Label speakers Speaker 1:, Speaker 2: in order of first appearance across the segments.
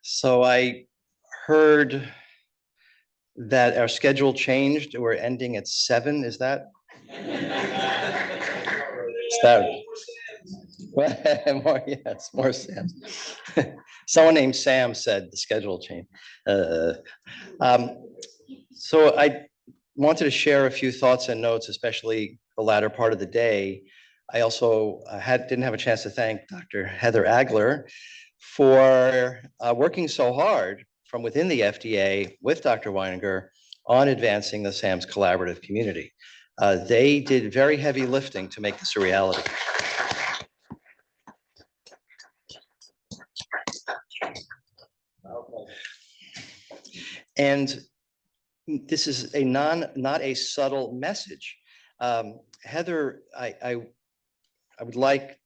Speaker 1: So I heard that our schedule changed. We're ending at 7. Is that? Is that? More, yes, more SaAMS. Someone named Sam said the schedule changed. Um, so I wanted to share a few thoughts and notes, especially the latter part of the day. I also didn't have a chance to thank Dr. Heather Agler for working so hard from within the FDA with Dr. Weininger on advancing the SaAMS collaborative community. They did very heavy lifting to make this a reality. And this is not a subtle message. Heather, I would like,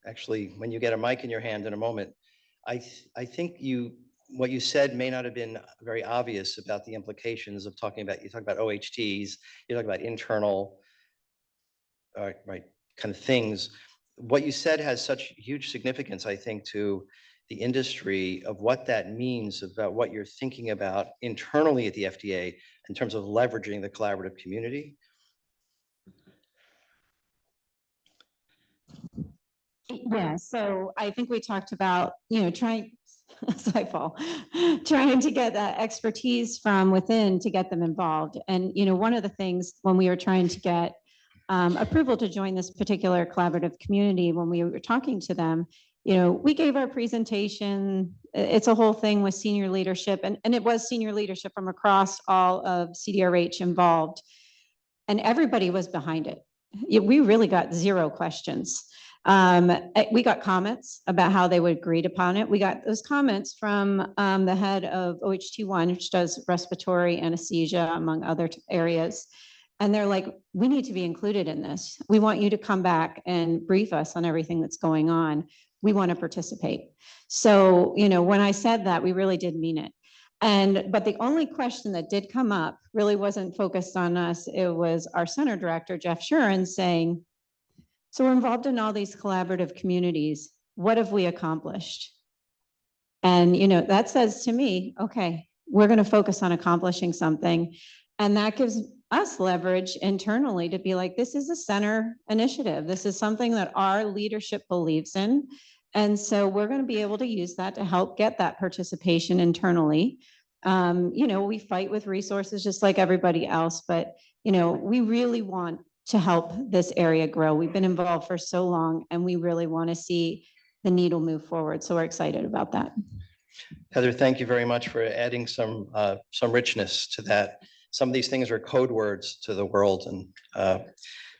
Speaker 1: actually, when you get a mic in your hand in a moment, I think what you said may not have been very obvious about the implications of you talk about OHTs, you talk about internal, right, kind of things. What you said has such huge significance, I think, to the industry of what that means about what you're thinking about internally at the FDA in terms of leveraging the collaborative community.
Speaker 2: Yeah, so I think we talked about, trying to get that expertise from within to get them involved. And, one of the things when we were trying to get approval to join this particular collaborative community, when we were talking to them, we gave our presentation. It's a whole thing with senior leadership, and it was senior leadership from across all of CDRH involved, and everybody was behind it. We really got 0 questions. We got comments about how they would agree upon it. We got those comments from the head of OHT1, which does respiratory anesthesia, among other areas. And they're like, we need to be included in this. We want you to come back and brief us on everything that's going on. We want to participate. So, when I said that, we really did mean it. But the only question that did come up really wasn't focused on us. It was our center director, Jeff Shuren, saying, so we're involved in all these collaborative communities. What have we accomplished? And, that says to me, okay, we're going to focus on accomplishing something. And that gives us leverage internally to be like, this is a center initiative. This is something that our leadership believes in. And so we're going to be able to use that to help get that participation internally. We fight with resources just like everybody else, but, we really want to help this area grow. We've been involved for so long, and we really want to see the needle move forward. So we're excited about that.
Speaker 1: Heather, thank you very much for adding some richness to that. Some of these things are code words to the world, and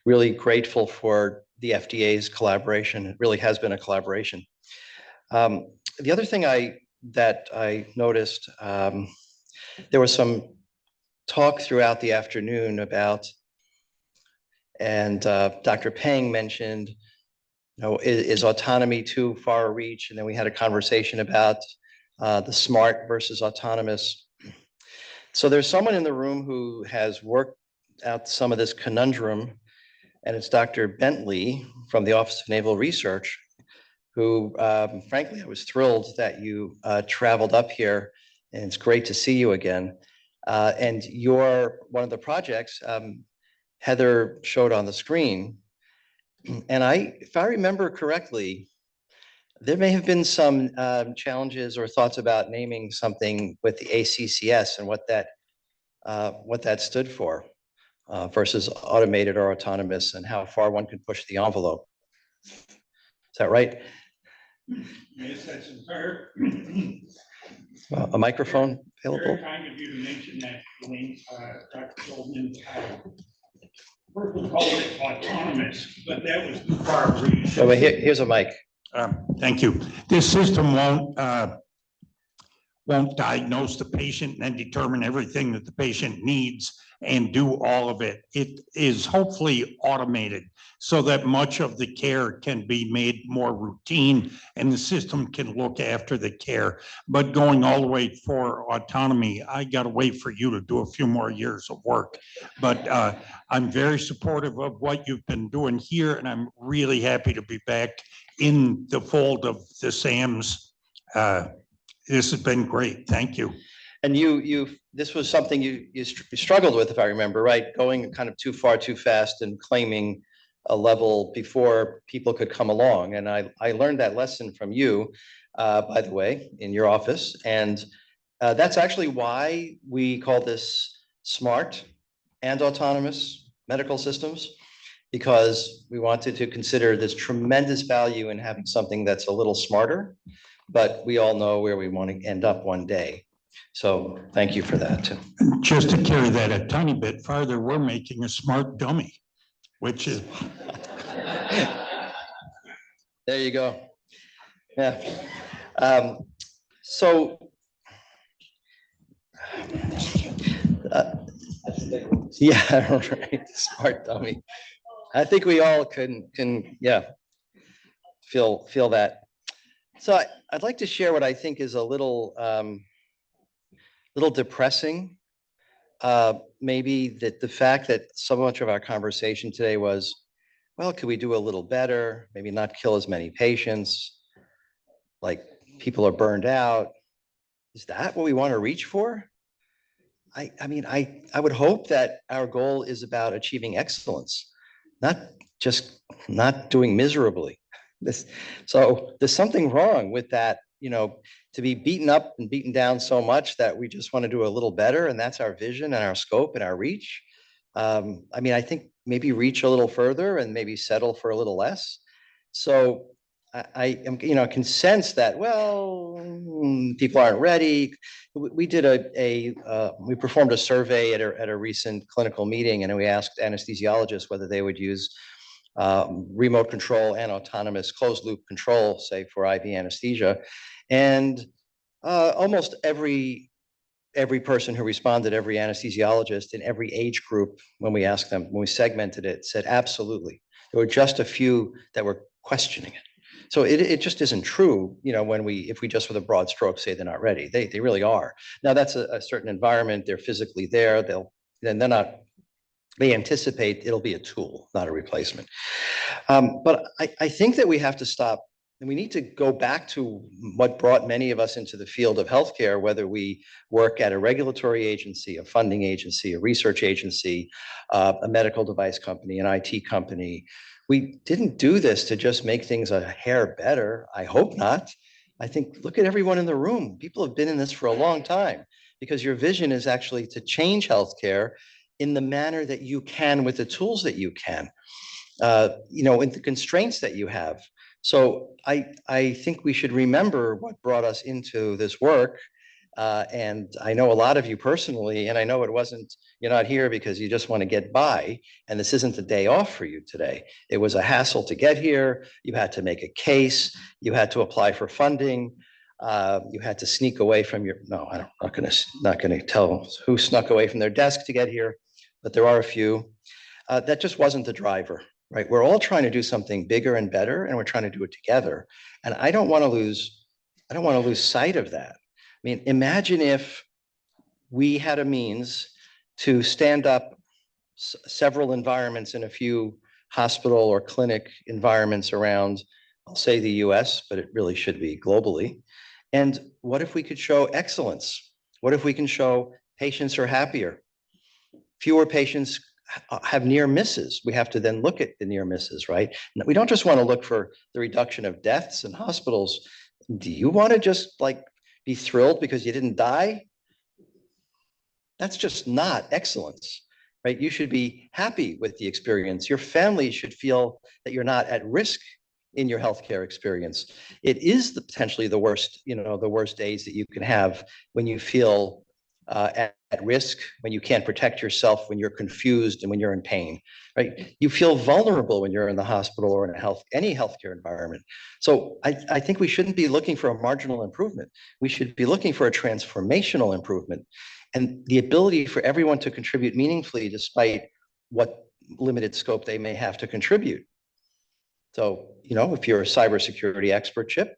Speaker 1: really grateful for the FDA's collaboration. It really has been a collaboration. The other thing that I noticed, there was some talk throughout the afternoon about, and Dr. Peng mentioned, is autonomy too far a reach? And then we had a conversation about the smart versus autonomous. So there's someone in the room who has worked out some of this conundrum, and it's Dr. Bentley from the Office of Naval Research, who, frankly, I was thrilled that you traveled up here, and it's great to see you again. And one of the projects Heather showed on the screen, and if I remember correctly, there may have been some challenges or thoughts about naming something with the ACCS and what that stood for versus automated or autonomous, and how far one could push the envelope. Is that right?
Speaker 3: Yes, that's fair.
Speaker 1: A microphone available?
Speaker 3: Very kind of you to mention that, Julian. Dr. Goldman. First we called it autonomous, but that was the far reach.
Speaker 1: Well, here's a mic.
Speaker 3: Thank you. This system won't diagnose the patient and then determine everything that the patient needs and do all of it. It is hopefully automated so that much of the care can be made more routine and the system can look after the care. But going all the way for autonomy, I got to wait for you to do a few more years of work. But I'm very supportive of what you've been doing here, and I'm really happy to be back in the fold of the SaAMS This has been great. Thank you.
Speaker 1: And this was something you struggled with, if I remember right, going kind of too far, too fast and claiming a level before people could come along. And I learned that lesson from you, by the way, in your office. And that's actually why we call this smart and autonomous medical systems, because we wanted to consider this tremendous value in having something that's a little smarter, but we all know where we want to end up one day. So thank you for that too.
Speaker 3: Just to carry that a tiny bit farther, we're making a smart dummy, which is.
Speaker 1: There you go. Yeah. Yeah, right. Smart dummy. I think we all can yeah, feel that. So I'd like to share what I think is a little depressing. Maybe that the fact that so much of our conversation today was, well, could we do a little better? Maybe not kill as many patients. Like people are burned out. Is that what we want to reach for? I mean, I would hope that our goal is about achieving excellence, not just not doing miserably. So there's something wrong with that, to be beaten up and beaten down so much that we just want to do a little better. And that's our vision and our scope and our reach. I mean, I think maybe reach a little further and maybe settle for a little less. So I am, can sense that, well, people aren't ready. We did we performed a survey at a recent clinical meeting, and we asked anesthesiologists whether they would use remote control and autonomous closed loop control, say for IV anesthesia. And almost every person who responded, every anesthesiologist in every age group, when we asked them, when we segmented it, said absolutely. There were just a few that were questioning it. So it just isn't true, if we just with a broad stroke say they're not ready. They really are. Now that's a certain environment, they're physically there, they anticipate it'll be a tool, not a replacement. But I think that we have to stop, and we need to go back to what brought many of us into the field of healthcare, whether we work at a regulatory agency, a funding agency, a research agency, a medical device company, an IT company. We didn't do this to just make things a hair better. I hope not. I think, look at everyone in the room. People have been in this for a long time, because your vision is actually to change healthcare in the manner that you can with the tools that you can, with the constraints that you have. So I think we should remember what brought us into this work. And I know a lot of you personally, and I know you're not here because you just want to get by, and this isn't the day off for you today. It was a hassle to get here. You had to make a case. You had to apply for funding. You had to sneak away from I'm not going to tell who snuck away from their desk to get here, but there are a few. That just wasn't the driver, right? We're all trying to do something bigger and better, and we're trying to do it together. And I don't want to lose sight of that. I mean, imagine if we had a means to stand up several environments in a few hospital or clinic environments around, I'll say the US, but it really should be globally. And what if we could show excellence? What if we can show patients are happier? Fewer patients have near misses. We have to then look at the near misses, right? We don't just want to look for the reduction of deaths in hospitals. Do you want to just be thrilled because you didn't die? That's just not excellence, right? You should be happy with the experience. Your family should feel that you're not at risk in your healthcare experience. It is potentially the worst days that you can have when you feel at risk, when you can't protect yourself, when you're confused, and when you're in pain, right? You feel vulnerable when you're in the hospital or in any healthcare environment. So I think we shouldn't be looking for a marginal improvement. We should be looking for a transformational improvement, and the ability for everyone to contribute meaningfully despite what limited scope they may have to contribute. So, if you're a cybersecurity expert, Chip,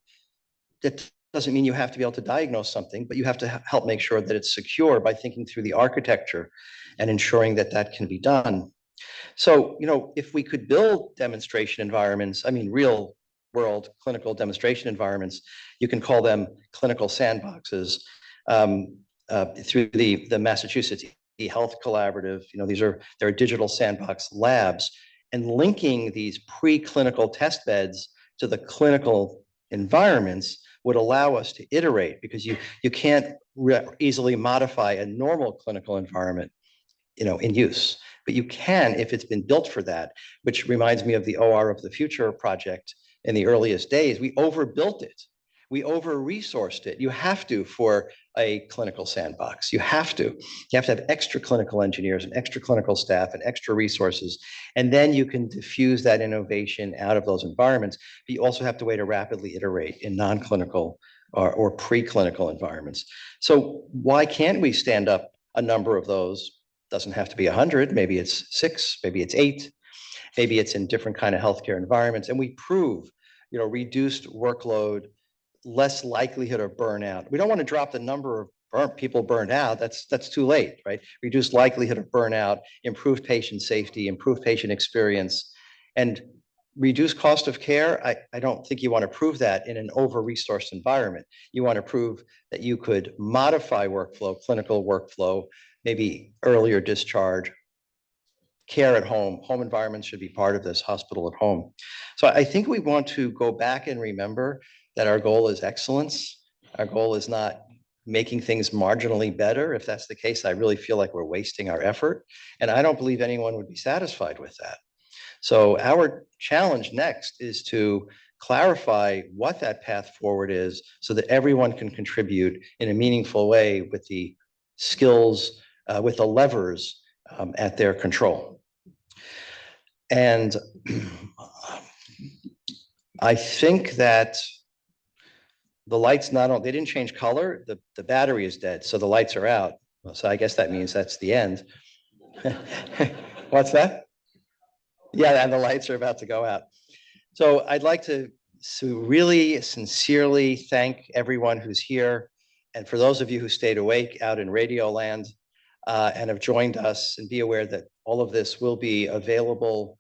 Speaker 1: that doesn't mean you have to be able to diagnose something, but you have to help make sure that it's secure by thinking through the architecture and ensuring that that can be done. So, if we could build demonstration environments, real world clinical demonstration environments. You can call them clinical sandboxes. Through the Massachusetts Health Collaborative, there are digital sandbox labs, and linking these preclinical test beds to the clinical environments would allow us to iterate, because you can't easily modify a normal clinical environment, in use, but you can if it's been built for that, which reminds me of the OR of the Future project. In the earliest days, we overbuilt it. We over-resourced it. You have to for a clinical sandbox. You have to have extra clinical engineers and extra clinical staff and extra resources. And then you can diffuse that innovation out of those environments. But you also have to way to rapidly iterate in non-clinical or preclinical environments. So why can't we stand up a number of those? Doesn't have to be 100, maybe it's 6, maybe it's 8, maybe it's in different kind of healthcare environments. And we prove, reduced workload, less likelihood of burnout. We don't want to drop the number of people burned out. That's too late, right? Reduced likelihood of burnout, improved patient safety, improved patient experience, and reduce cost of care. I don't think you want to prove that in an over-resourced environment. You want to prove that you could modify workflow, clinical workflow, maybe earlier discharge, care at home. Home environments should be part of this, hospital at home. So I think we want to go back and remember that our goal is excellence. Our goal is not making things marginally better. If that's the case, I really feel like we're wasting our effort. And I don't believe anyone would be satisfied with that. So our challenge next is to clarify what that path forward is so that everyone can contribute in a meaningful way with the skills, with the levers at their control. And I think that the lights not on, they didn't change color. The battery is dead, so the lights are out. So I guess that means that's the end. What's that? Yeah, and the lights are about to go out. So I'd like to really sincerely thank everyone who's here. And for those of you who stayed awake out in Radio Land and have joined us, and be aware that all of this will be available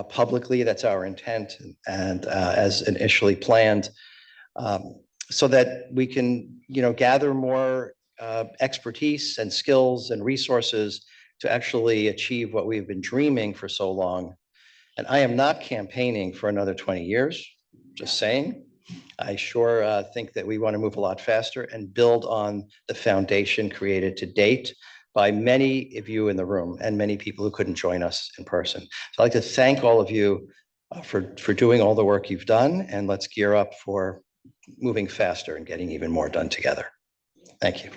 Speaker 1: publicly. That's our intent, and as initially planned, so that we can, gather more expertise and skills and resources to actually achieve what we've been dreaming for so long. And I am not campaigning for another 20 years, just saying. I sure think that we want to move a lot faster and build on the foundation created to date by many of you in the room and many people who couldn't join us in person. So I'd like to thank all of you for doing all the work you've done, and let's gear up for moving faster and getting even more done together. Thank you.